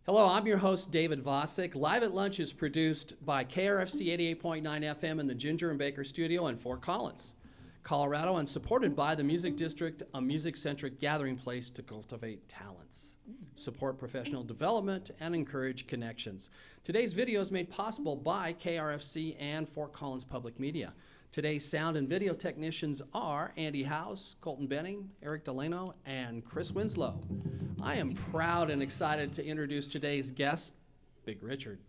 Hello, I'm your host, David Vacek. Live at Lunch is produced by KRFC 88.9 FM in the Ginger and Baker studio in Fort Collins, Colorado, and supported by the Music District, a music-centric gathering place to cultivate talents, support professional development, and encourage connections. Today's video is made possible by KRFC and Fort Collins Public Media. Today's sound and video technicians are Andy House, Colton Boening, Eric Delano, and Chris Winslow. I am proud and excited to introduce today's guest, Big Richard.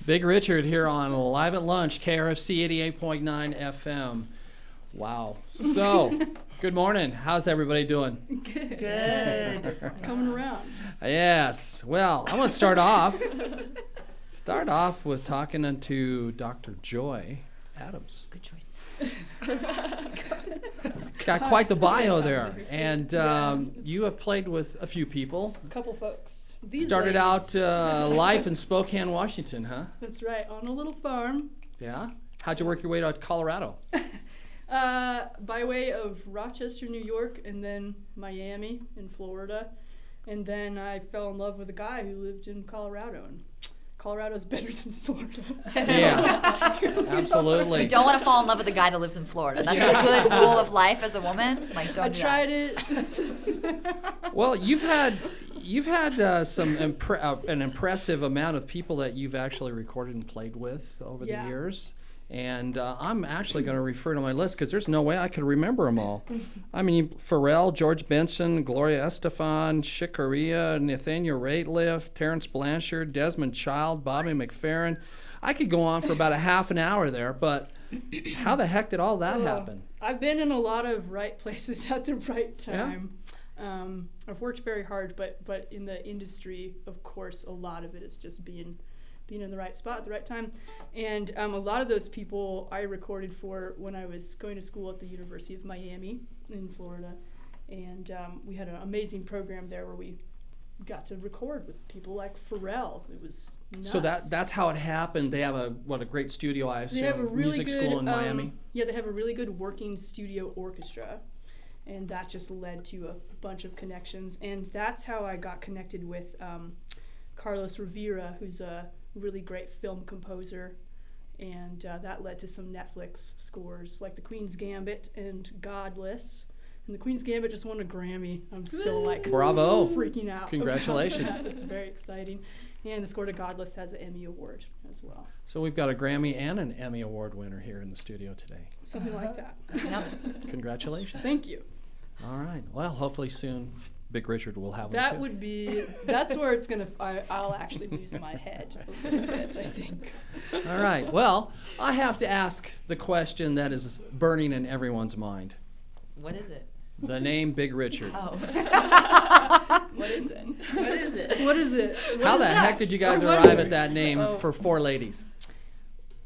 Big Richard here on Live at Lunch, KRFC 88.9 FM. Wow. So, good morning. How's everybody doing? Good. Coming around. Yes. Well, I'm going to start off with talking to Dr. Joy Adams. Good choice. Got quite the bio there. And you have played with a few people. A couple folks. Started out life in Spokane, Washington, huh? That's right, on a little farm. Yeah? How'd you work your way to Colorado? By way of Rochester, New York, and then Miami in Florida. And then I fell in love with a guy who lived in Colorado. And Colorado's better than Florida. Yeah, absolutely. You don't want to fall in love with a guy that lives in Florida. That's a good rule of life as a woman. Like, don't I do tried that. it. Well, you've had an impressive amount of people that you've actually recorded and played with over the years. And I'm actually going to refer to my list because there's no way I could remember them all. I mean, Pharrell, George Benson, Gloria Estefan, Chick Corea, Nathaniel Rateliff, Terrence Blanchard, Desmond Child, Bobby McFerrin. I could go on for about a half an hour there, but how the heck did all that happen? I've been in a lot of right places at the right time. Yeah. I've worked very hard, but in the industry, of course, a lot of it is just being in the right spot at the right time. And a lot of those people I recorded for when I was going to school at the University of Miami in Florida. And we had an amazing program there where we got to record with people like Pharrell. It was nuts. So that's how it happened. They have a great studio, I assume, they have a really music good, school in Miami. Yeah, they have a really good working studio orchestra. And that just led to a bunch of connections. And that's how I got connected with Carlos Rivera, who's a really great film composer, and that led to some Netflix scores like The Queen's Gambit and Godless. And The Queen's Gambit just won a Grammy. I'm still like Bravo, freaking out. Congratulations! It's very exciting. And the score to Godless has an Emmy Award as well. So we've got a Grammy and an Emmy Award winner here in the studio today. Something like that. Yep. Congratulations! Thank you. All right. Well, hopefully soon Big Richard will have that one too. would be, that's where it's going to, I'll actually lose my head a little bit, I think. All right. Well, I have to ask the question that is burning in everyone's mind. What is it? The name Big Richard. Oh. What is it? What is it? What is it? What How is the that? heck did you guys Or what arrive is at that name for four ladies?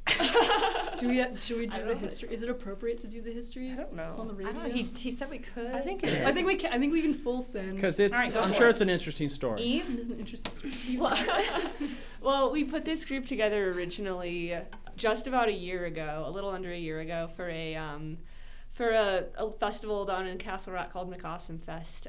Should we do the history? Is it appropriate to do the history? I don't know. On the I radio? don't know. He said we could. I think it is. I think we can full send. Because it's, All right, go I'm for sure it. it's an interesting story. Eve is an interesting story. Well, we put this group together originally just about a year ago, a little under a year ago, for a festival down in Castle Rock called McAwesome Fest.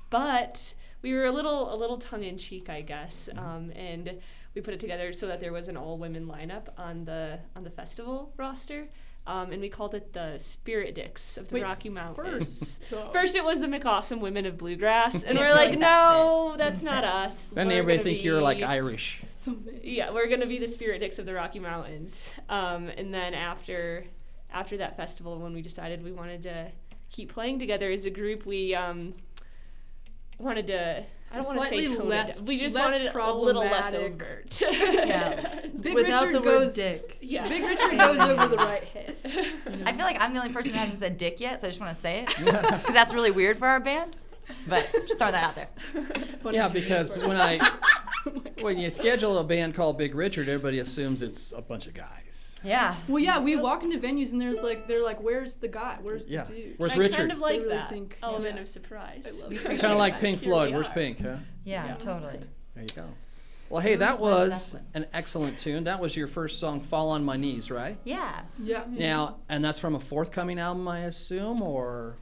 But we were a little tongue-in-cheek, I guess, and we put it together so that there was an all-women lineup on the festival roster. And we called it the Spirit Dicks of the Rocky Mountains. First it was the McAwesome Women of Bluegrass, and we're like, no, that's not us. Then We're everybody gonna think you're be- like Irish. Something. Yeah, we're gonna be the Spirit Dicks of the Rocky Mountains. And then after that festival, when we decided we wanted to keep playing together as a group, we wanted to. I don't want to say Slightly tone less- it down. We just less wanted it a little less problematic. overt. Yeah. Big Without Richard the goes. word dick. Yeah. Big Richard goes over the right head. I feel like I'm the only person who hasn't said dick yet, so I just want to say it. Because that's really weird for our band. But just throw that out there. Yeah, because when you schedule a band called Big Richard, everybody assumes it's a bunch of guys. Yeah. Well, yeah, we walk into venues and they're like, where's the guy? Where's Yeah. the dude? Where's I Richard? kind of like They really that think- element yeah. of surprise. I love We it. appreciate Kind of like that. Pink Here Floyd. we Where's are. Pink, huh? Yeah, totally. There you go. Well, hey, that Led was Zeppelin. an excellent tune. That was your first song, Fall on My Knees, right? Yeah. Yeah. Now, and that's from a forthcoming album, I assume, or?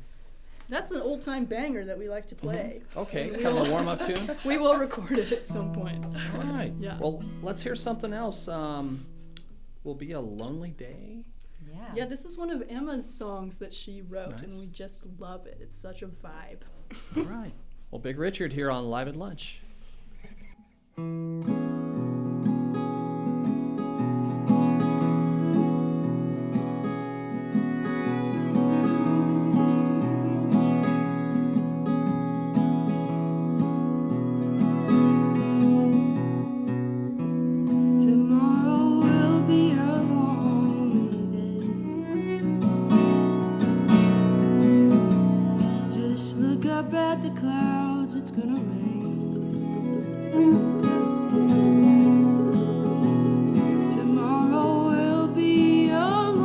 That's an old time banger that we like to play. Okay, kind of a warm-up tune? We will record it at some point. All right. Yeah. Well, let's hear something else. Will Be a Lonely Day? Yeah. Yeah, this is one of Emma's songs that she wrote, Nice. and we just love it. It's such a vibe. All right. Well, Big Richard here on Live at Lunch. Tomorrow will be a lonely day. Just look up at the clouds, it's gonna rain. Tomorrow will be a lonely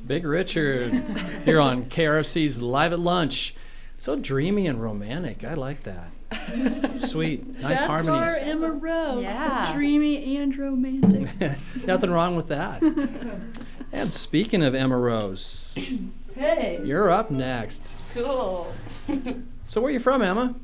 Big Richard here on KRFC's Live at Lunch. So dreamy and romantic. I like that. Sweet. Nice That's harmonies. our Emma Rose. Yeah. Dreamy and romantic. Nothing wrong with that. And speaking of Emma Rose, Hey, you're up next. cool. So where are you from, Emma?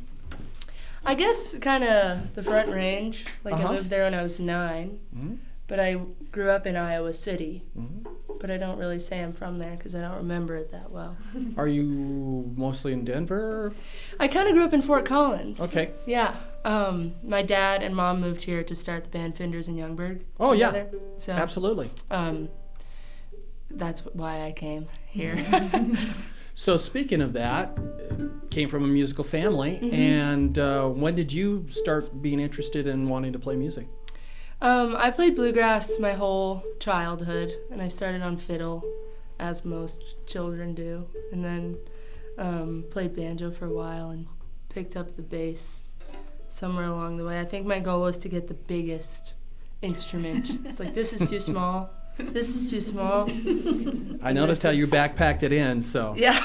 I guess kind of the Front Range. Like Uh-huh. I lived there when I was 9, Mhm. but I grew up in Iowa City. Mhm. But I don't really say I'm from there because I don't remember it that well. Are you mostly in Denver? I kind of grew up in Fort Collins. Okay. Yeah. My dad and mom moved here to start the band Finders in Youngberg. Oh, yeah. together. So, Absolutely. That's why I came here. So speaking of that, came from a musical family, Mm-hmm. and when did you start being interested in wanting to play music? I played bluegrass my whole childhood, and I started on fiddle, as most children do, and then played banjo for a while and picked up the bass somewhere along the way. I think my goal was to get the biggest instrument. It's like, this is too small. This is too small. I noticed how you backpacked it in, so. Yeah.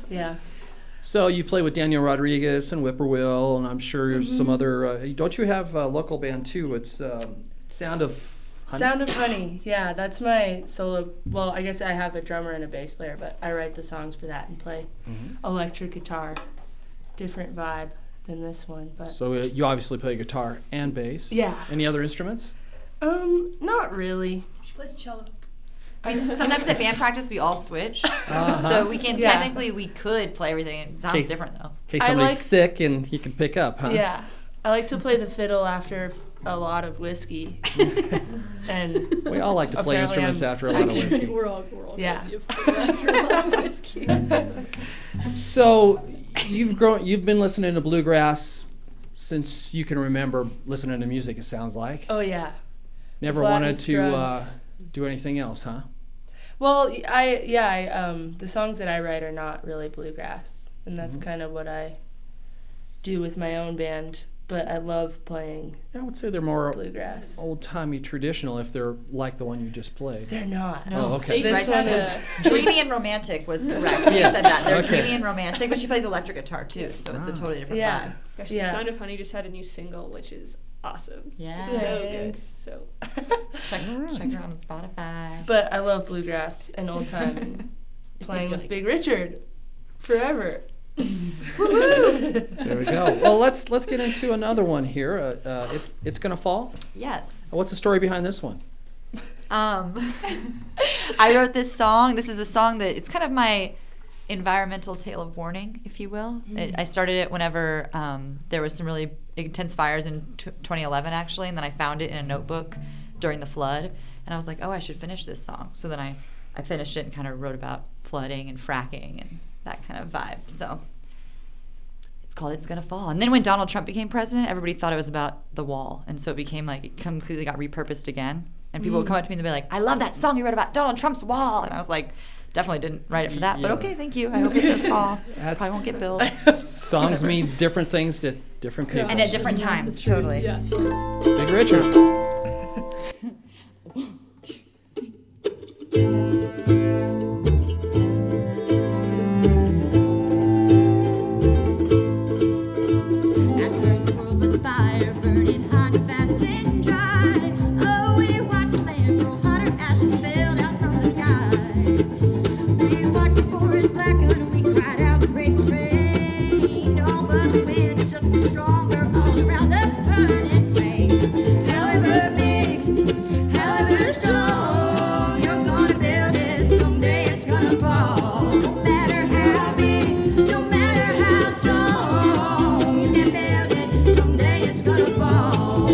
Yeah. So you play with Daniel Rodriguez and Whippoorwill, and I'm sure Mm-hmm. some other. Don't you have a local band too? It's Sound of Honey. Sound of Honey. Yeah, that's my solo. Well, I guess I have a drummer and a bass player, but I write the songs for that and play Mhm. electric guitar. Different vibe than this one, but So you obviously play guitar and bass. yeah. Any other instruments? Not really. She plays cello. Sometimes at band practice we all switch, Uh-huh. so we can Yeah. technically we could play everything. It sounds Okay. different though. In case I somebody's like- sick and you can pick up, huh? Yeah, I like to play the fiddle after a lot of whiskey, and We all like to play Apparently instruments I'm- after a lot of whiskey. we're all Yeah. guilty of after a lot of whiskey. So you've been listening to bluegrass since you can remember listening to music, it sounds like. oh yeah. Never Flat wanted and to Scruggs. do anything else, huh? Well, the songs that I write are not really bluegrass, and that's kind of what I do with my own band. But I love playing I would say they're more bluegrass. old-timey traditional if they're like the one you just played. They're not. Oh, okay. This Right, one that is. Dreamy and romantic was correct. You Yes. said that. They're Okay. dreamy and romantic, but she plays electric guitar too, so it's a totally different Yeah. vibe. Gosh, Yeah. Sound of Honey just had a new single, which is awesome. Yeah. So good. Thanks. So Check her out on Spotify. But I love bluegrass and old time and playing with Big Richard forever. There we go. Well, let's get into another one here. It's Gonna Fall. Yes. What's the story behind this one? I wrote this song. This is a song that it's kind of my environmental tale of warning, if you will. I started it whenever there was some really intense fires in 2011, actually, and then I found it in a notebook during the flood, and I was like, oh, I should finish this song. So then I finished it and kind of wrote about flooding and fracking and that kind of vibe. So it's called It's Gonna Fall. And then when Donald Trump became president, everybody thought it was about the wall, and so it became like it completely got repurposed again. And people would come up to me and they'd be like, I love that song you wrote about Donald Trump's wall. And I was like, definitely didn't write it for that, but Yeah. okay, thank you. I hope it does fall. That's- Probably won't get billed. Songs mean different things to different people. And at different times, totally. Yeah, totally. Big Richard. gonna fall. No matter how big, no matter how strong, you can build it, someday it's gonna fall.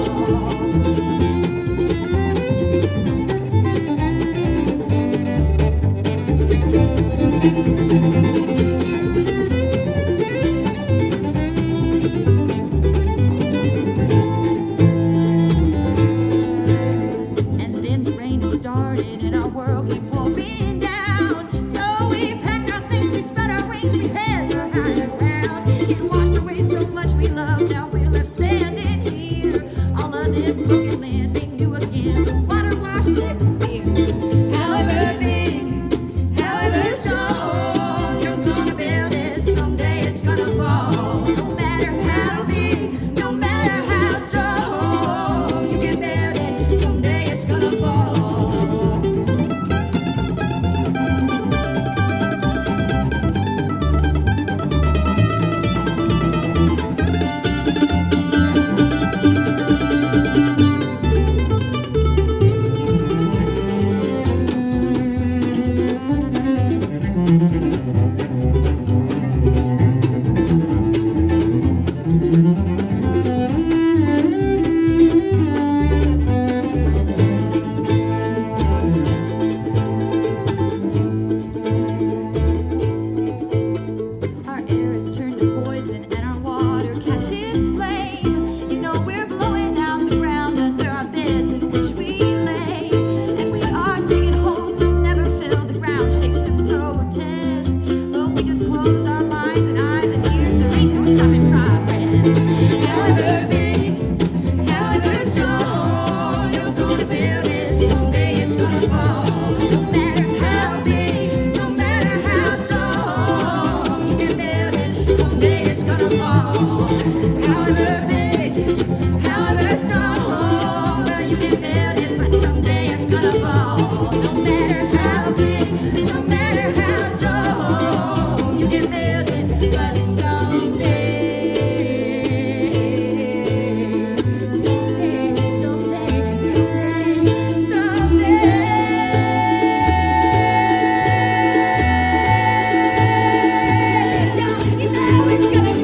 And then the rain started and our world came pouring down. So we packed our things, we spread our wings, we head for higher ground. It washed away so much we loved, now we're left standing here. All of this broken land made new again, the water washed it clear. However big, however strong, you're gonna build it, someday it's gonna fall. No matter how big, no matter how strong, you can build it, someday it's gonna fall. Our air is turned to poison and our water catches flame. You know we're blowing out the ground under our beds in which we lay. And we are digging holes but never fill. The ground shakes to protest. But we just close our minds and eyes and ears. There ain't no stopping progress. However big, however strong, you're gonna build it, someday it's gonna fall. No matter how big, no matter how strong, you can build it, someday it's gonna fall. However big, however strong, you can build it, but someday it's gonna fall. No matter how big, no matter how strong, you can build it, but someday, you know it's gonna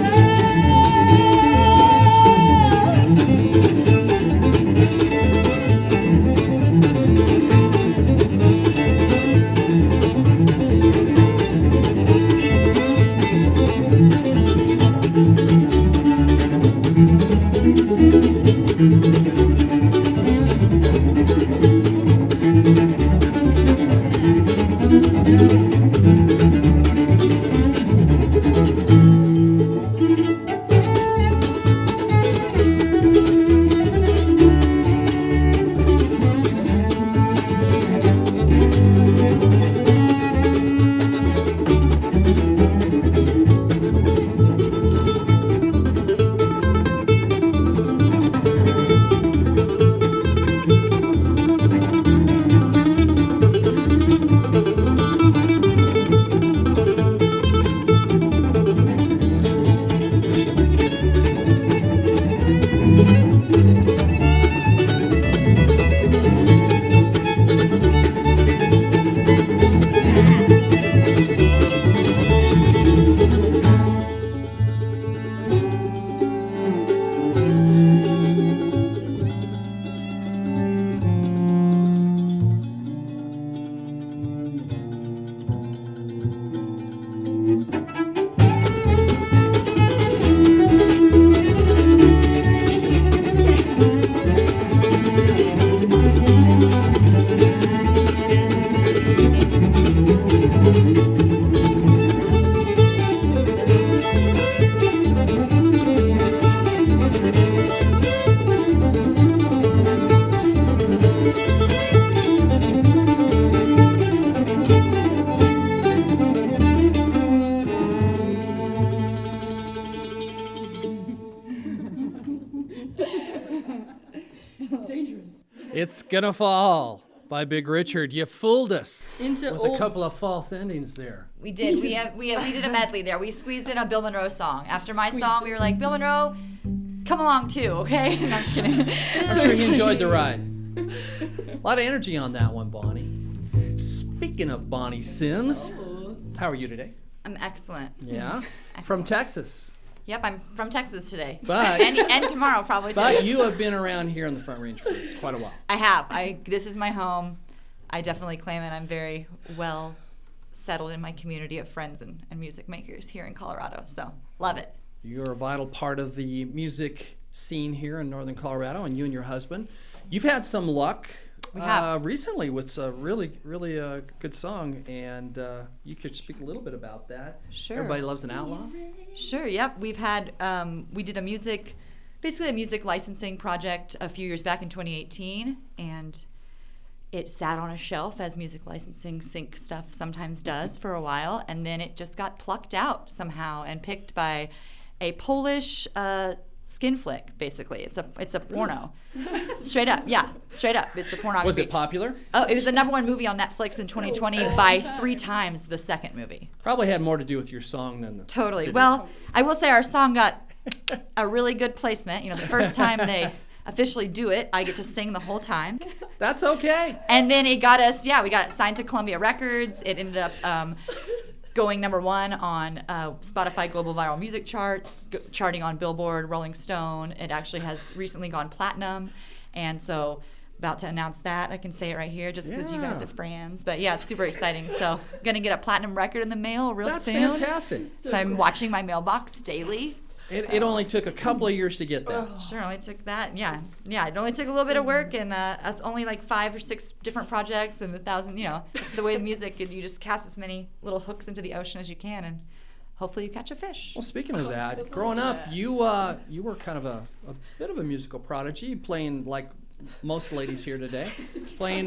It's Gonna Fall by Big Richard. You fooled us Into with old- a couple of false endings there. We did. We did a medley there. We squeezed in a Bill Monroe song. After my song, we were like, Bill Monroe, come along too, okay? No, I'm just kidding. I'm sure you enjoyed the ride. A lot of energy on that one, Bonnie. Speaking of Bonnie Sims, how are you today? I'm excellent. Yeah, from Texas. Yep, I'm from Texas today. But and tomorrow probably too. but you have been around here on the Front Range for quite a while. I have. This is my home. I definitely claim it. I'm very well settled in my community of friends and music makers here in Colorado. So love it. You're a vital part of the music scene here in northern Colorado, and you and your husband. You've had some luck We have. recently with a really good song, and you could speak a little bit about that. Sure. Everybody Loves an Outlaw. Sure. Yep. We've had we did basically a music licensing project a few years back in 2018, and it sat on a shelf as music licensing sync stuff sometimes does for a while, and then it just got plucked out somehow and picked by a Polish skin flick. Basically, it's a porno. Straight up, yeah, straight up. It's a pornography. Was it popular? Oh, it was the #1 movie on Netflix in 2020 by 3 times the second movie. Probably had more to do with your song than the Totally. video. Well, I will say our song got a really good placement. You know, the first time they officially do it, I get to sing the whole time. That's okay. And then it got us, we got it signed to Columbia Records. It ended up going #1 on Spotify Global Viral Music Charts, charting on Billboard, Rolling Stone. It actually has recently gone platinum. And so about to announce that. I can say it right here just because you guys Yeah. are friends. But yeah, it's super exciting. So going to get a platinum record in the mail real That's soon. fantastic. So I'm watching my mailbox daily. It only took a couple of years to get that. Sure, only took that. Yeah. It only took a little bit of work and only like 5 or 6 different projects and 1,000. You know, the way the music, you just cast as many little hooks into the ocean as you can, and hopefully you catch a fish. Well, speaking of that, growing up, you were kind of a bit of a musical prodigy, playing like most ladies here today, playing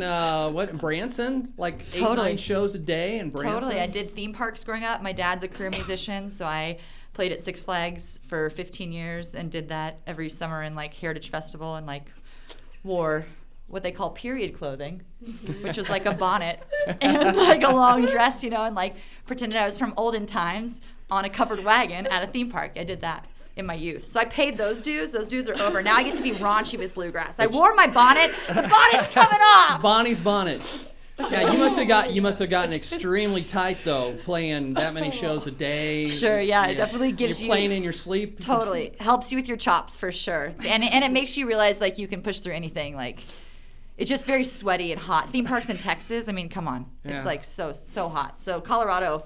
Branson, like 8, Totally. 9 shows a day in Branson. Totally. I did theme parks growing up. My dad's a career musician, so I played at Six Flags for 15 years and did that every summer in like Heritage Festival and like wore what they call period clothing, which was like a bonnet and like a long dress, you know, and like pretended I was from olden times on a covered wagon at a theme park. I did that in my youth. So I paid those dues. Those dues are over. Now I get to be raunchy with bluegrass. I wore my bonnet. The bonnet's coming off. Bonnie's bonnet. Yeah, you must have gotten extremely tight though, playing that many shows a day. Sure, yeah, it definitely gives You're you- playing in your sleep. Totally. Helps you with your chops for sure. And it makes you realize like you can push through anything. Like it's just very sweaty and hot. Theme parks in Texas, I mean, come on. Yeah. It's like so hot. So Colorado,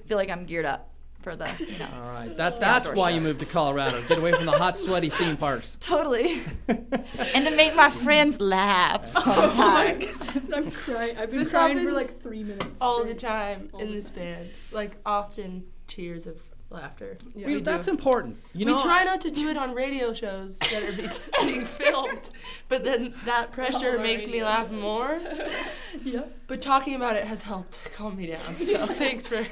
I feel like I'm geared up for the, you know. All right, that's outdoor why you shows. moved to Colorado. Get away from the hot, sweaty theme parks. Totally. And to make my friends laugh sometimes. I'm crying. I've been This crying for happens like 3 minutes. all the straight. time All in the this time. band. Like often tears of laughter. Yeah. Well, that's important. You We know, try not to do it on radio shows that are being filmed, but then that pressure All makes me radio laugh shows. more. Yep. But talking about it has helped calm me down. So thanks for.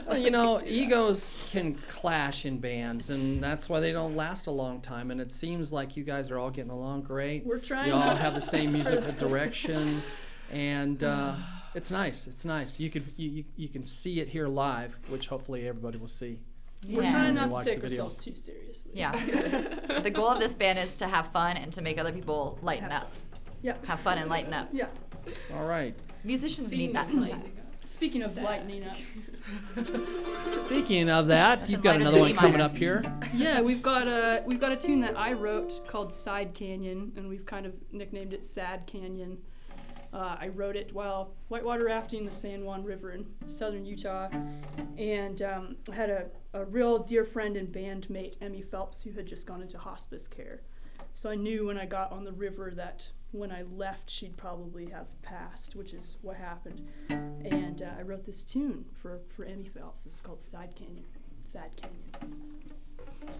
Well, you know, egos can clash in bands, and that's why they don't last a long time. And it seems like you guys are all getting along great. We're trying. You all have the same musical direction, and it's nice. It's nice. You can see it here live, which hopefully everybody will see. We're Yeah. trying When they not to watch take the video. ourselves too seriously. Yeah. The goal of this band is to have fun and to make other people lighten up. Yeah. Have fun and lighten up. Yeah. All right. Musicians need that sometimes. Speaking of lightening up. Speaking of that, you've got Lighter another than one E coming minor. up here. Yeah, we've got a tune that I wrote called Side Canyon, and we've kind of nicknamed it Sad Canyon. I wrote it while whitewater rafting the San Juan River in southern Utah, and I had a real dear friend and bandmate, Emmy Phelps, who had just gone into hospice care. So I knew when I got on the river that when I left, she'd probably have passed, which is what happened. And I wrote this tune for Emmy Phelps. It's called Side Canyon, Sad Canyon.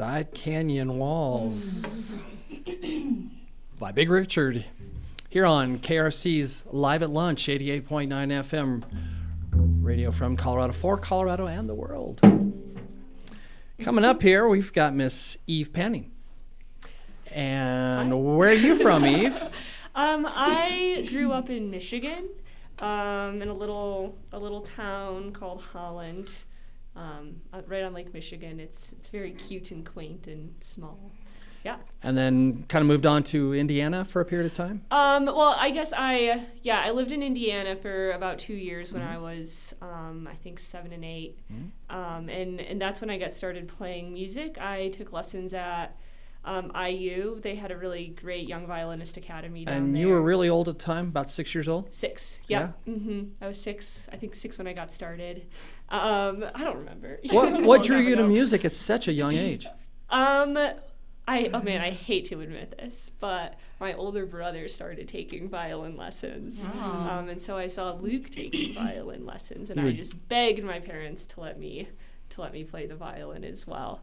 Side Canyon Walls by Big Richard here on KRFC's Live at Lunch, 88.9 FM radio from Colorado for Colorado and the world. Coming up here, we've got Miss Eve Penning. And where are you from, Eve? I grew up in Michigan, in a little town called Holland, right on Lake Michigan. It's very cute and quaint and small. Yeah. And then kind of moved on to Indiana for a period of time? Well, I guess I lived in Indiana for about 2 years when I was, I think 7 and 8. And that's when I got started playing music. I took lessons at IU. They had a really great young violinist academy down And there. you were really old at the time, about 6 years old? 6. Yeah. I was 6. I think 6 when I got started. I don't remember. It was a What long drew time you to ago. music at such a young age? I hate to admit this, but my older brother started taking violin lessons. And so I saw Luke taking violin lessons, and I just begged my parents to let me play the violin as well.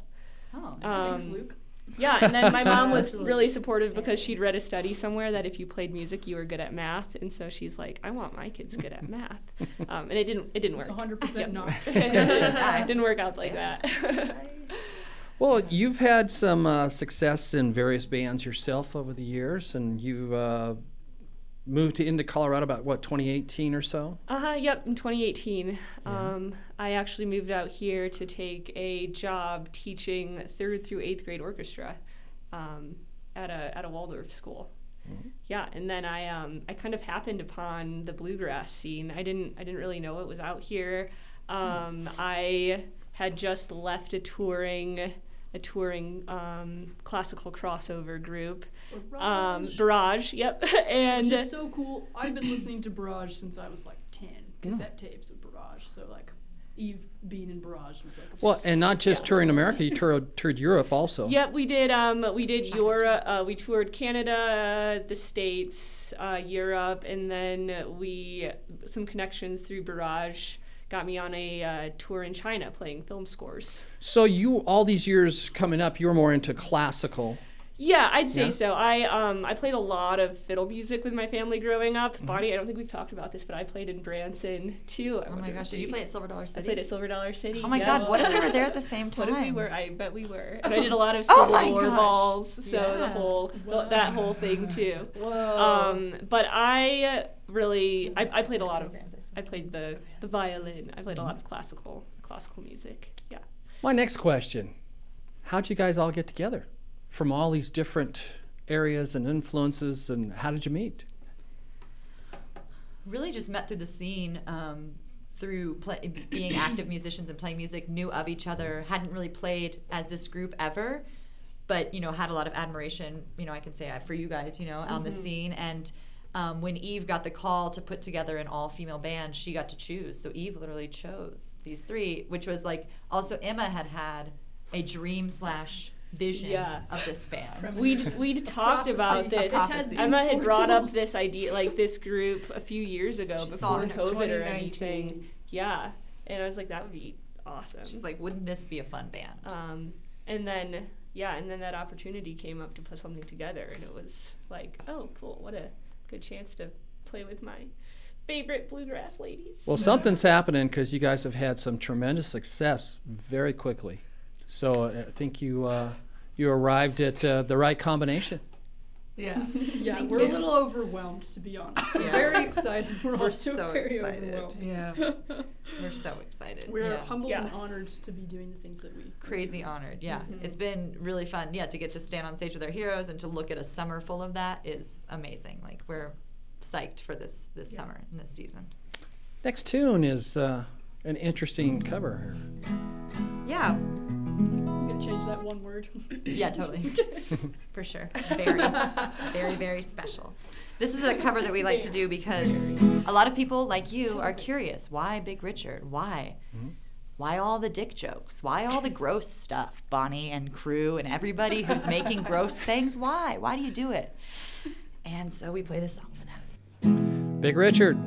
Oh, Thanks, Luke. Yeah, and then my mom was really supportive because she'd read a study somewhere that if you played music, you were good at math, and so she's like, "I want my kids good at math," and it didn't work. It's 100% not. It didn't work out like that. Well, you've had some success in various bands yourself over the years, and you've moved into Colorado about, 2018 or so? Yep, in 2018. I actually moved out here to take a job teaching 3rd through 8th grade orchestra at a Waldorf school. Yeah, and then I kind of happened upon the bluegrass scene. I didn't really know it was out here. I had just left a touring classical crossover group. Barrage, yep. And Which is so cool. I've been listening to Barrage since I was like 10, cassette tapes of Barrage. So like Eve being in Barrage was like. Well, and not just touring America, you toured Europe also. Yep, we did Europe. We toured Canada, the States, Europe, and then some connections through Barrage got me on a tour in China playing film scores. So you, all these years coming up, you were more into classical. Yeah, I'd say Yeah? so. I played a lot of fiddle music with my family growing up. Bonnie, I don't think we've talked about this, but I played in Branson too. Oh my gosh, did you play at Silver Dollar I City? played at Silver Dollar City. Oh my yeah. God, what if we were there at the same time? What if we were? I bet we were. And I did a lot of Oh Civil my War gosh. balls, so Yeah. that whole thing too. Whoa. But I played a lot of. I played the violin. I played a lot of classical music. Yeah. My next question, how'd you guys all get together from all these different areas and influences, and how did you meet? Really just met through the scene, through being active musicians and playing music, knew of each other, hadn't really played as this group ever, but, had a lot of admiration, I can say for you guys, on the scene. And when Eve got the call to put together an all-female band, she got to choose. So Eve literally chose these 3, which was like, also Emma had a dream / vision of this band. We'd talked about this. prophecy. Emma had brought up this idea, like this group, a few years ago She saw before it in COVID or 2019. anything. Yeah, and I was like, that would be awesome. She's like, wouldn't this be a fun band? And then that opportunity came up to put something together, and it was like, oh, cool! What a good chance to play with my favorite bluegrass ladies. Well, something's happening because you guys have had some tremendous success very quickly. So I think you arrived at the right combination. Yeah. Yeah, we're a little overwhelmed, to be honest. We're very excited. We're also so very excited. overwhelmed. Yeah. We're so excited. We're Yeah. humbled Yeah. and honored to be doing the things that we Crazy honored. Yeah. It's been really fun. Yeah, to get to stand on stage with our heroes and to look at a summer full of that is amazing. Like, we're psyched for this summer and this season. Next tune is an interesting cover. Yeah. I'm gonna change that one word. Yeah, totally. For sure. Very, very, very special. This is a cover that we like to do because a lot of people like you are curious. Why Big Richard? Why? Why all the dick jokes? Why all the gross stuff? Bonnie and crew and everybody who's making gross things? Why? Why do you do it? And so we play this song for them. Big Richard.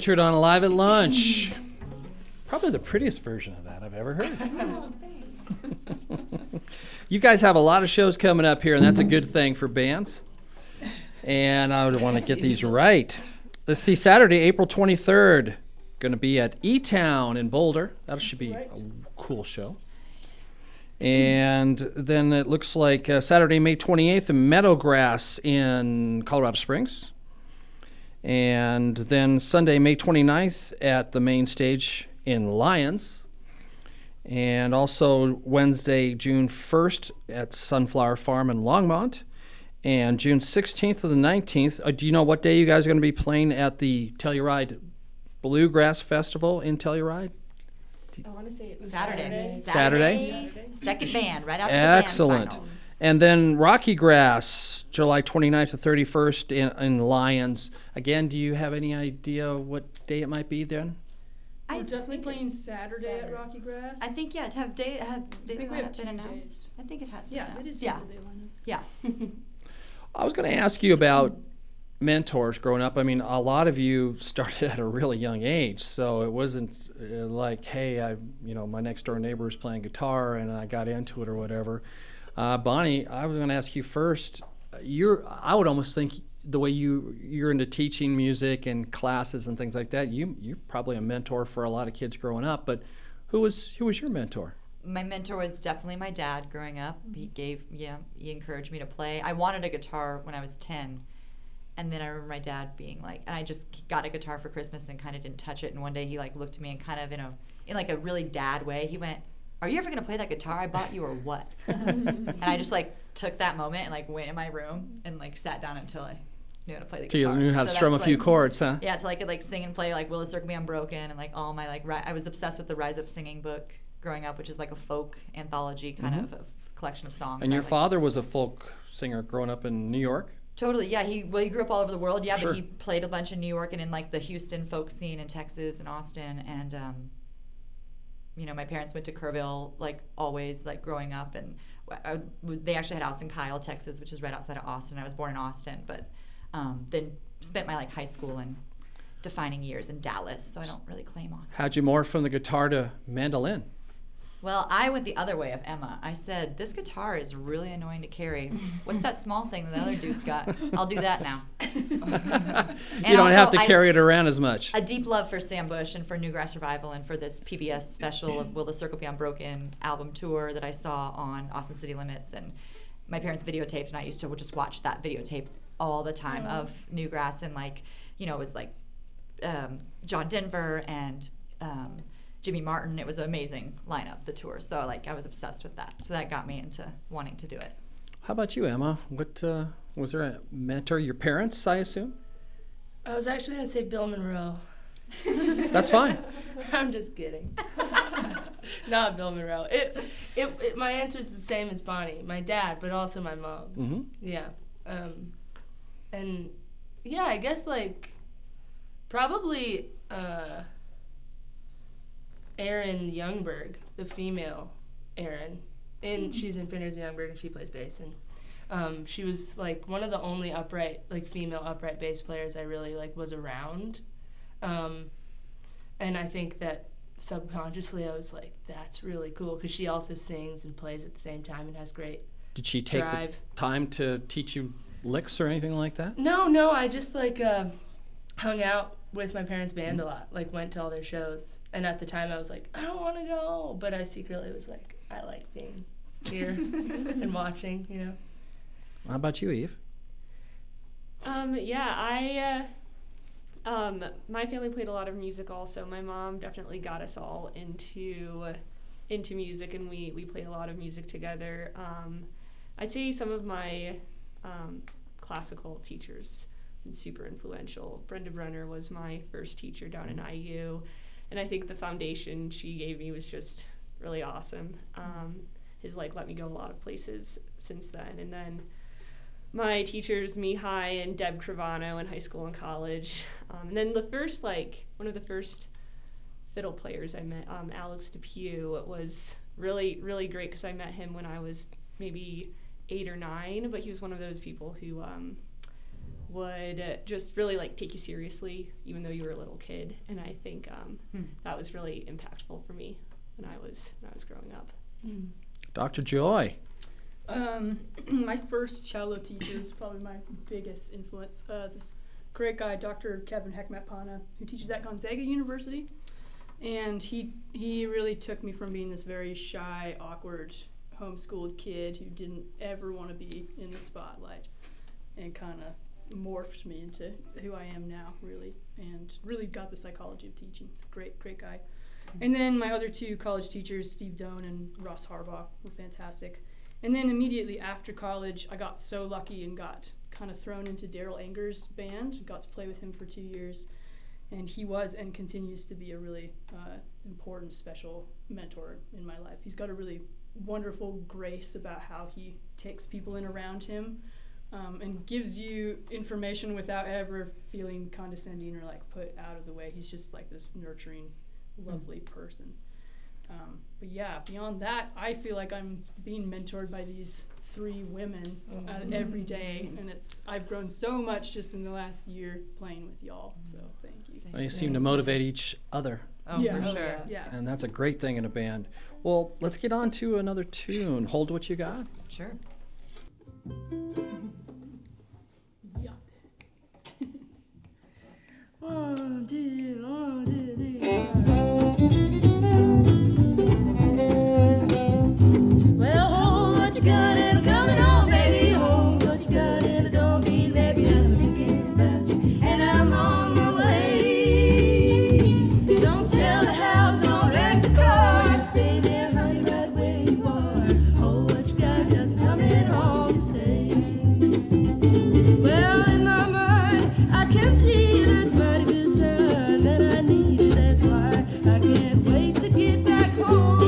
Richard on Live at Lunch. Probably the prettiest version of that I've ever heard. You guys have a lot of shows coming up here, and that's a good thing for bands. And I would want to get these right. Let's see, Saturday, April 23rd, going to be at E-Town in Boulder. That should be a cool show. And then it looks like Saturday, May 28th in Meadowgrass in Colorado Springs. And then Sunday, May 29th at the main stage in Lyons. And also Wednesday, June 1st at Sunflower Farm in Longmont. And June 16th to the 19th. Do you know what day you guys are going to be playing at the Telluride Bluegrass Festival in Telluride? I want to say it's Saturday? Second band, right after Excellent. the band finals. And then Rocky Grass, July 29th to 31st in Lyons. Again, do you have any idea what day it might be then? We're definitely playing Saturday at Rocky Grass. I think, yeah, have daily we have lineup 2 been announced? days. I think it has been Yeah, announced. it is Yeah, single day lineups. yeah. I was going to ask you about mentors growing up. I mean, a lot of you started at a really young age, so it wasn't like, hey, my next door neighbor was playing guitar and I got into it or whatever. Bonnie, I was going to ask you first. I would almost think the way you're into teaching music and classes and things like that, you're probably a mentor for a lot of kids growing up. But who was your mentor? My mentor was definitely my dad growing up. He encouraged me to play. I wanted a guitar when I was 10. And then I remember my dad being like, and I just got a guitar for Christmas and kind of didn't touch it. And one day he like looked at me and kind of in like a really dad way, he went, "Are you ever gonna play that guitar I bought you or what?" And I just like took that moment and like went in my room and like sat down until I knew how to play the guitar. So you knew how to strum a that's, few like, chords, huh? Yeah, to like sing and play like "Will the Circle Be Unbroken" and like all my like I was obsessed with the Rise Up Singing book growing up, which is like a folk anthology kind of collection of songs. And your I, like, father was a folk singer growing up in New York? Totally, yeah. He grew up all over the world, yeah, Sure. but he played a bunch in New York and in like the Houston folk scene in Texas and Austin, and my parents went to Kerrville like always, like growing up, and they actually had a house in Kyle, Texas, which is right outside of Austin. I was born in Austin, but then spent my like high school and defining years in Dallas, so I don't really claim Austin. How'd you morph from the guitar to mandolin? Well, I went the other way of Emma. I said, this guitar is really annoying to carry. What's that small thing that the other dude's got? I'll do that now. You don't have to carry it around as much. A deep love for Sam Bush and for Newgrass Revival and for this PBS special of Will the Circle Be Unbroken album tour that I saw on Austin City Limits. And my parents videotaped, and I used to just watch that videotape all the time of Newgrass. And it was like John Denver and Jimmy Martin. It was an amazing lineup, the tour. So I was obsessed with that. So that got me into wanting to do it. How about you, Emma? What was there a mentor? Your parents, I assume? I was actually going to say Bill Monroe. That's fine. I'm just kidding. Not Bill Monroe. My answer is the same as Bonnie. My dad, but also my mom. Mm-hmm. Yeah. And yeah, I guess probably Erin Youngberg, the female Erin. She's in Finners and Youngberg, and she plays bass. And she was one of the only female upright bass players I really was around. And I think that subconsciously I was like, that's really cool, because she also sings and plays at the same time and has great Did she take drive. the time to teach you licks or anything like that? No, I just hung out with my parents' band a lot, went to all their shows. And at the time I was like, I don't want to go, but I secretly was like, I like being here and watching, How about you, Eve? My family played a lot of music also. My mom definitely got us all into music, and we played a lot of music together. I'd say some of my classical teachers been super influential. Brenda Brenner was my first teacher down in IU, and I think the foundation she gave me was just really awesome. Has let me go a lot of places since then. And then my teachers, Mihai and Deb Cravano, in high school and college. And then the first, one of the first fiddle players I met, Alex DePew, was really, really great, because I met him when I was maybe 8 or 9, but he was one of those people who would just really like take you seriously, even though you were a little kid. And I think that was really impactful for me when I was growing up. Dr. Joy. My first cello teacher is probably my biggest influence. This great guy, Dr. Kevin Hekmatpana, who teaches at Gonzaga University. And he really took me from being this very shy, awkward, homeschooled kid who didn't ever want to be in the spotlight, and kind of morphed me into who I am now, really, and really got the psychology of teaching. He's a great, great guy. And then my other two college teachers, Steve Doan and Ross Harbaugh, were fantastic. And then immediately after college, I got so lucky and got kind of thrown into Daryl Anger's band, got to play with him for 2 years. And he was and continues to be a really important, special mentor in my life. He's got a really wonderful grace about how he takes people in around him and gives you information without ever feeling condescending or like put out of the way. He's just like this nurturing, lovely person. But yeah, beyond that, I feel like I'm being mentored by these 3 women every day, and I've grown so much just in the last year playing with y'all. So thank you. Well, you seem to motivate each other, Oh, Yeah. for sure. Yeah. and that's a great thing in a band. Well, let's get on to another tune. Hold What You Got. Sure. Yeah. 1, 2, 1, 2, 3. Well, hold what you got and I'm coming home, baby. Hold what you got and I don't mean baby. I'm thinking about you and I'm on my way. Don't sell the house, don't wreck the car. Stay there, honey, right where you are. Hold what you got, 'cause I'm coming home to stay. Well, in my mind, I can see that's quite a good time that I need. That's why I can't wait to get back home.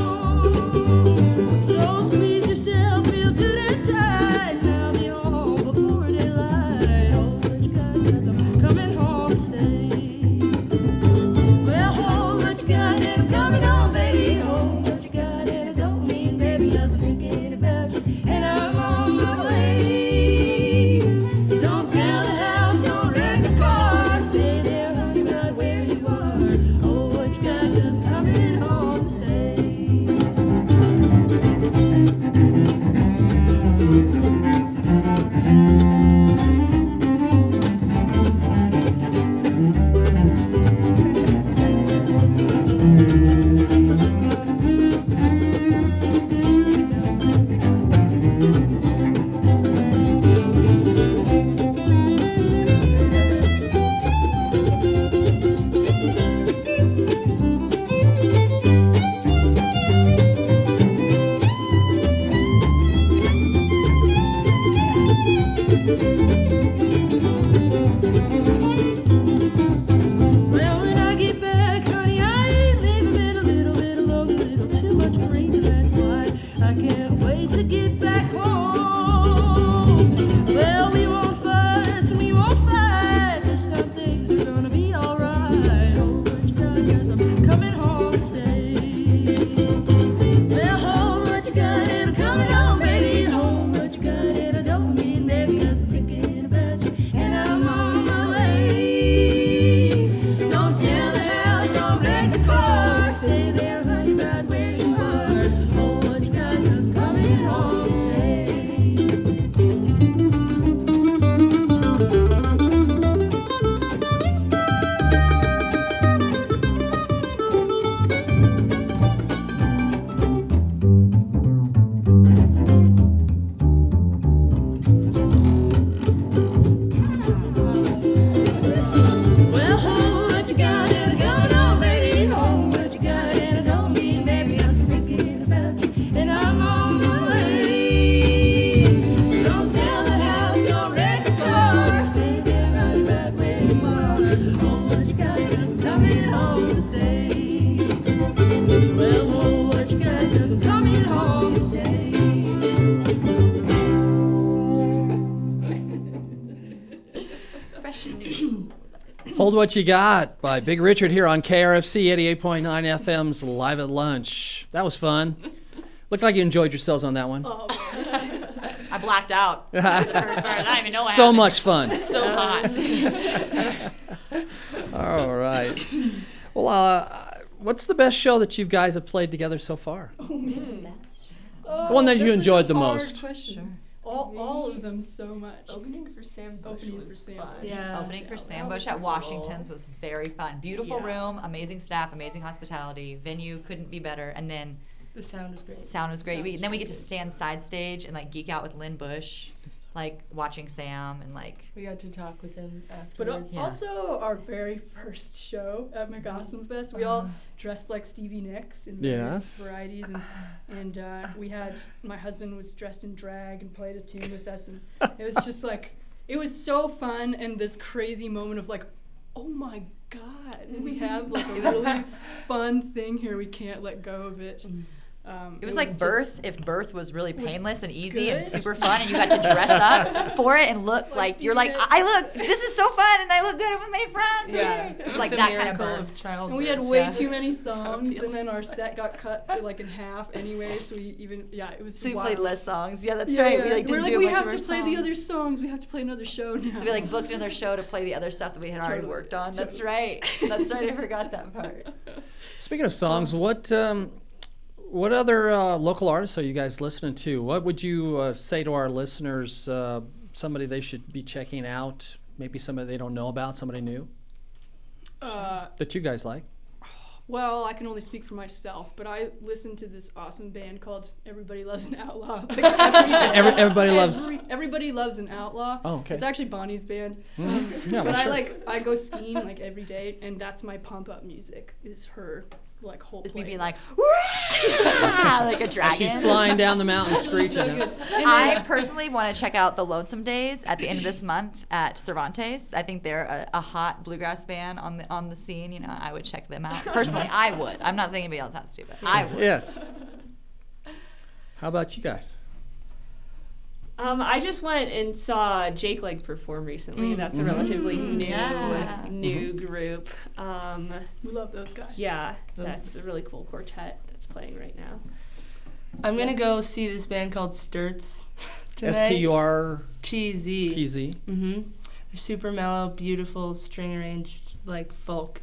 So squeeze yourself, feel good and tight. And I'll be home before daylight. Hold what you got, 'cause I'm coming home to stay. Well, hold what you got and I'm coming home, baby. Hold what you got and I don't mean baby. I'm thinking about you and I'm on my way. Don't sell the house, don't wreck the car. Stay there, honey, right where you are. Hold what you got, 'cause I'm coming home to stay. Well, when I get back, honey, I ain't leaving it a little bit alone, a little too much grief. That's why I can't wait to get back home. Well, we won't fuss and we won't fight. This time things are gonna be alright. Hold what you got, 'cause I'm coming home to stay. Well, hold what you got and I'm coming home, baby. Hold what you got and I don't mean baby, 'cause I'm thinking about you and I'm on my way. Don't sell the house, don't wreck the car. Stay there, honey, right where you are. Hold what you got, 'cause I'm coming home to stay. Well, hold what you got and I'm coming home, baby. Hold what you got and I don't mean baby. I'm thinking about you and I'm on my way. Don't sell the house, don't wreck the car. Stay there, right where you are. Hold what you got, 'cause I'm coming home to stay. Well, hold what you got, 'cause I'm coming home to stay. Fresh and new. Hold What You Got by Big Richard here on KRFC 88.9 FM's Live at Lunch. That was fun. Looked like you enjoyed yourselves on that one. Oh, man. I blacked out. The first part, I don't even know what So happened. much fun. It's so hot. All right. Well, what's the best show that you guys have played together so far? Oh, The one that you that's enjoyed such the a hard most. question. All of them so much. Opening for Sam Bush Opening was for Sam fun. Bush. Yeah. Opening for That Sam was Bush at cool. Washington's was very fun. Beautiful Yeah. room, amazing staff, amazing hospitality. Venue couldn't be better. And then The sound was great. sound was great. Sound was Then we really get to good. stand side stage and like geek out with Lynn Bush, like watching Sam and like. We got to talk with him But afterwards. Yeah. also our very first show at McAwesome Fest, we all dressed like Stevie Nicks in Yes. various varieties, and we had my husband was dressed in drag and played a tune with us, and it was just like it was so fun and this crazy moment of like, oh my God, we have like a really fun thing here. We can't let go of it. It was like just- birth, if birth was really was painless and easy and good. super fun, and you got to dress up for it and look like you're like, Stevie I look, this is so fun, and I look good with my friends. Yeah. It's like The that kind of miracle birth. childbirth. And we had way Yeah. too many how it songs, feels. and then our set got cut like in half anyway. So we even it was. So we wild. played less songs. Yeah, that's Yeah, right. yeah. We like We're didn't like do a we bunch have of to our play the songs. other songs. We have to play another show now. So we like booked another show to play the other stuff that we had already Totally. worked on. That's Totally. right. That's right. I forgot that part. Speaking of songs, what other local artists are you guys listening to? What would you say to our listeners? Somebody they should be checking out? Maybe somebody they don't know about, somebody new that you guys like. Well, I can only speak for myself, but I listen to this awesome band called Everybody Loves an Outlaw. Like Everybody loves. Everybody Loves an Outlaw. Oh, okay. It's actually Bonnie's band. Yeah, well, But sure. I go skiing like every day, and that's my pump up music. Is her like whole. It's me play. being like, "Wah!" like a dragon. She's flying down the mountain screeching. I personally want to check out the Lonesome Days at the end of this month at Cervantes. I think they're a hot bluegrass band on the scene. You know, I would check them out. Personally, I would. I'm not saying anybody else has to, but I would. Yes. How about you guys? I just went and saw Jake Leg perform recently. That's a relatively Yeah. new group. We love those guys. Yeah, that's a really cool quartet that's playing right now. I'm gonna go see this band called Sturts tonight. STURTZ. TZ. They're super mellow, beautiful, string arranged, like folk,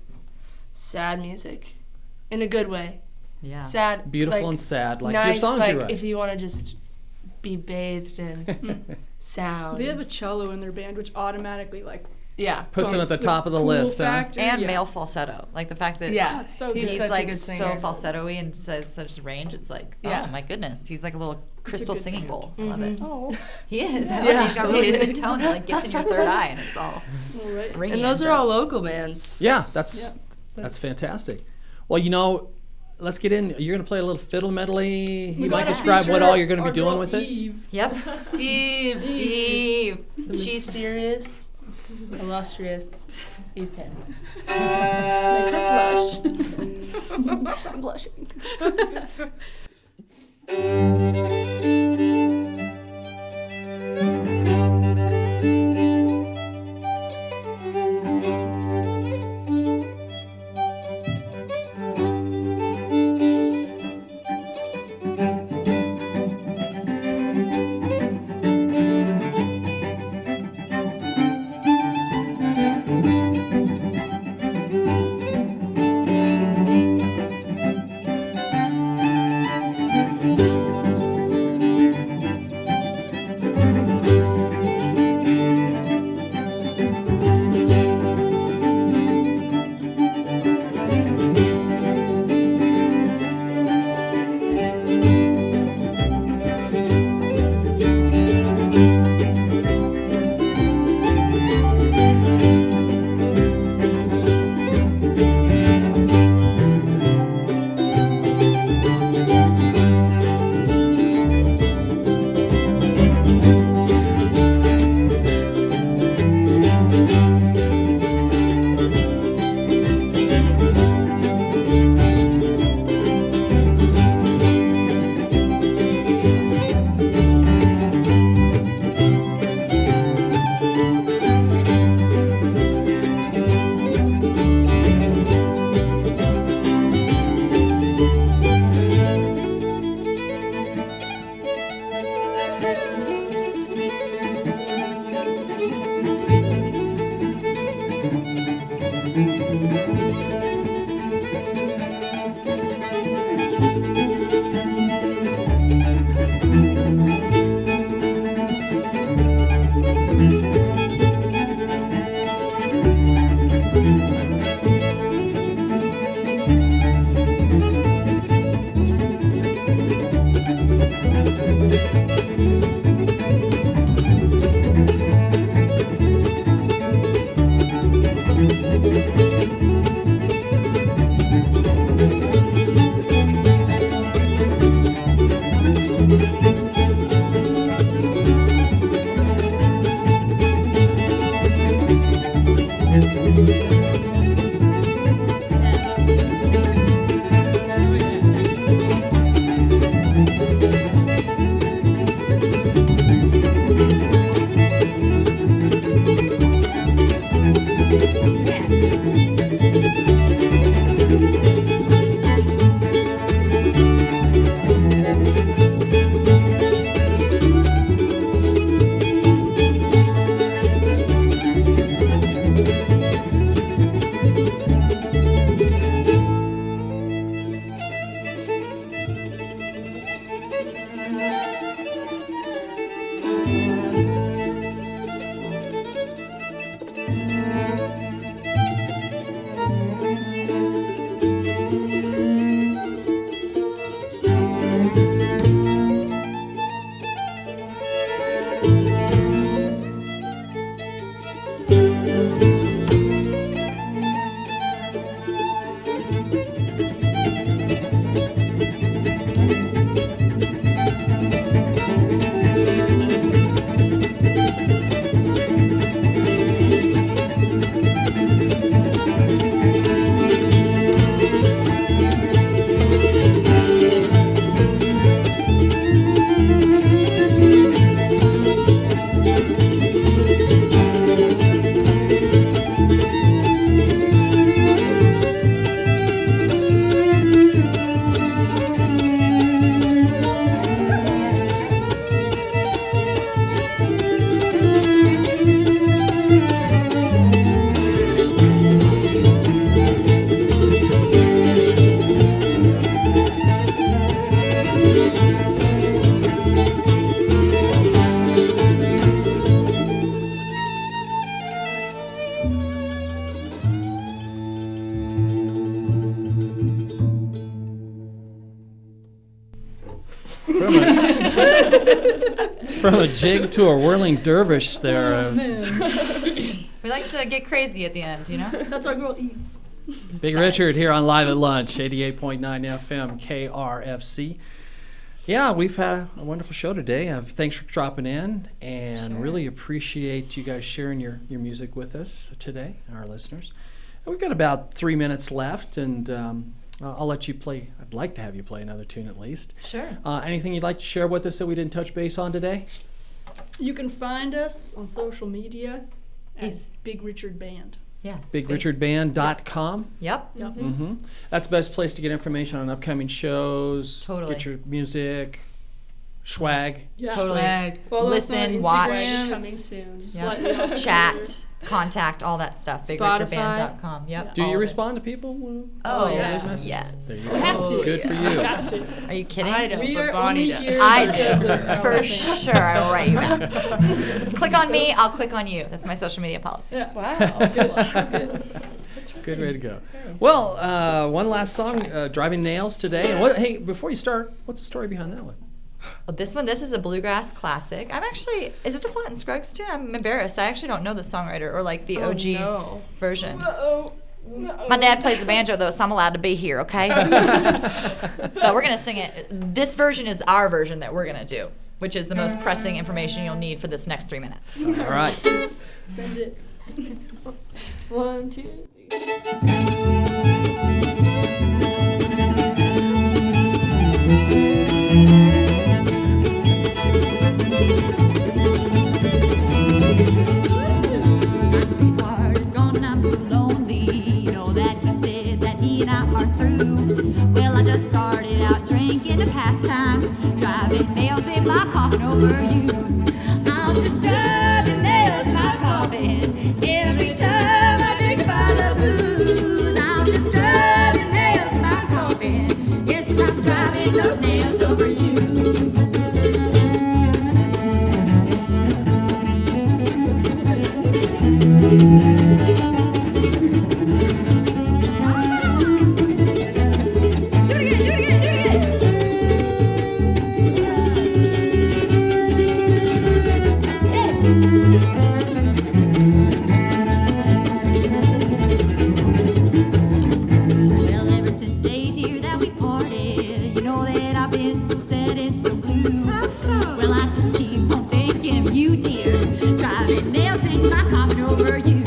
sad music, in a good way. Yeah. Sad, Beautiful like, and sad, like nice, your songs like you write. if you want to just be bathed in sound. They have a cello in their band, which automatically like yeah. Puts them at the boosts top of the cool list, huh? factor. And yeah. male falsetto, like the fact that Yeah, it's so he's good. he's such a like good so singer. falsetto-y and says such range. It's like, Yeah. oh my goodness, he's like a little crystal good singing band. bowl. I love it. Oh, He is. I love Yeah, it. He's got really he good is. tone that like gets in your third eye, and it's all all right. ringing. And those are dope. all local bands. Yeah, that's fantastic. Well, you know, let's get in. You're going to play a little fiddle medley. You might describe what all you're going to be doing with it. Yep. Eve, Eve. the She's mysterious, illustrious Eve Penny. Make her blush. I'm blushing. From a jig to a whirling dervish there. We like to get crazy at the end, you know? That's our girl Eve. Big Richard here on Live at Lunch, 88.9 FM KRFC. Yeah, we've had a wonderful show today. Thanks for dropping in, and really appreciate you guys sharing your music with us today, our listeners. We've got about 3 minutes left, and I'll let you play. I'd like to have you play another tune at least. Sure. Anything you'd like to share with us that we didn't touch base on today? You can find us on social media at Big Richard Band. Yeah. BigRichardBand.com. Yep. Yep. Mm-hmm. That's the best place to get information on upcoming shows. Totally. Get your music, swag. Yeah. Totally. Flag. Follow Listen, us on watch. Instagram. Coming It's soon. slightly off Chat, contact, all that stuff. BigRichardBand.com. Yep. Do all you of it. respond to people? Oh, yeah. leave messages? yes. There We you have go. to. Good for you. Got to. Are you kidding? I don't, We but are Bonnie only does. here I because do. of our For thing. sure. I'll write you back. Click on me, I'll click on you. That's my social media policy. Yeah. Wow. Good. That's good. Good way to go. Well, one last song, Driving Nails today. And hey, before you start, what's the story behind that one? Well, this is a bluegrass classic. Is this a Flat and Scruggs tune? I'm embarrassed. I actually don't know the songwriter or like the Oh, OG no. version. Uh-oh. My dad plays the banjo though, so I'm allowed to be here, okay? But we're gonna sing it. This version is our version that we're gonna do, which is the most pressing information you'll need for this next 3 minutes. All right. Send it. 1, 2, 3. My sweetheart is gone and I'm so lonely. You know that he said that he and I are through. Well, I just started out drinking to pastime, driving nails in my coffin over you. I'm just driving nails in my coffin every time I drink a bottle of booze. I'm just driving nails in my coffin. Yes, I'm driving those nails over you. Well, ever since the day, dear, that we parted, you know that I've been so sad and so blue. Well, I just keep on thinking of you, dear, driving nails in my coffin over you.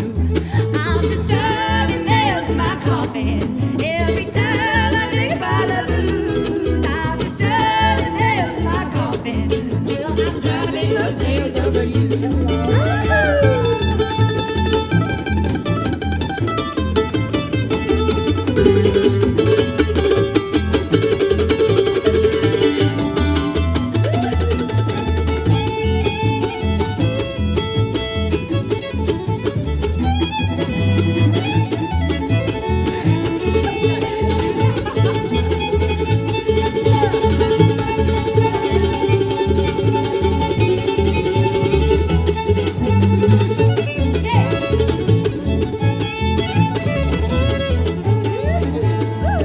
I'm just driving nails in my coffin every time I drink a bottle of booze. I'm just driving nails in my coffin. Well, I'm driving those nails over you.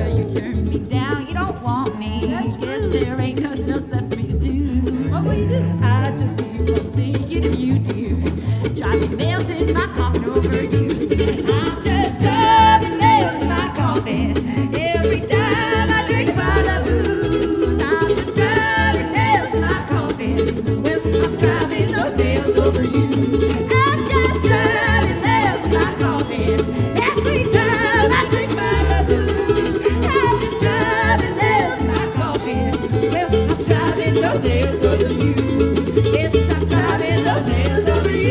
You turn me down, you don't want me. Guess there ain't nothing else left for me to do. What will you do? I just keep on thinking of you, dear. Driving nails in my coffin over you. I'm just driving nails in my coffin every time I drink a bottle of booze. I'm just driving nails in my coffin. Well, I'm driving those nails over you. I'm just driving nails in my coffin every time I drink a bottle of booze. I'm just driving nails in my coffin. Well, I'm driving those nails over you. Yes, I'm driving those nails over you.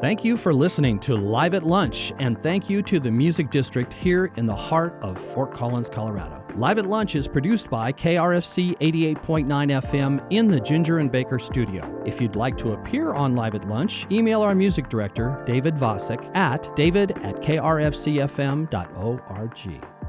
Thank you for listening to Live at Lunch, and thank you to the Music District here in the heart of Fort Collins, Colorado. Live at Lunch is produced by KRFC 88.9 FM in the Ginger and Baker studio. If you'd like to appear on Live at Lunch, email our music director, David Vacek, at david@krfcfm.org.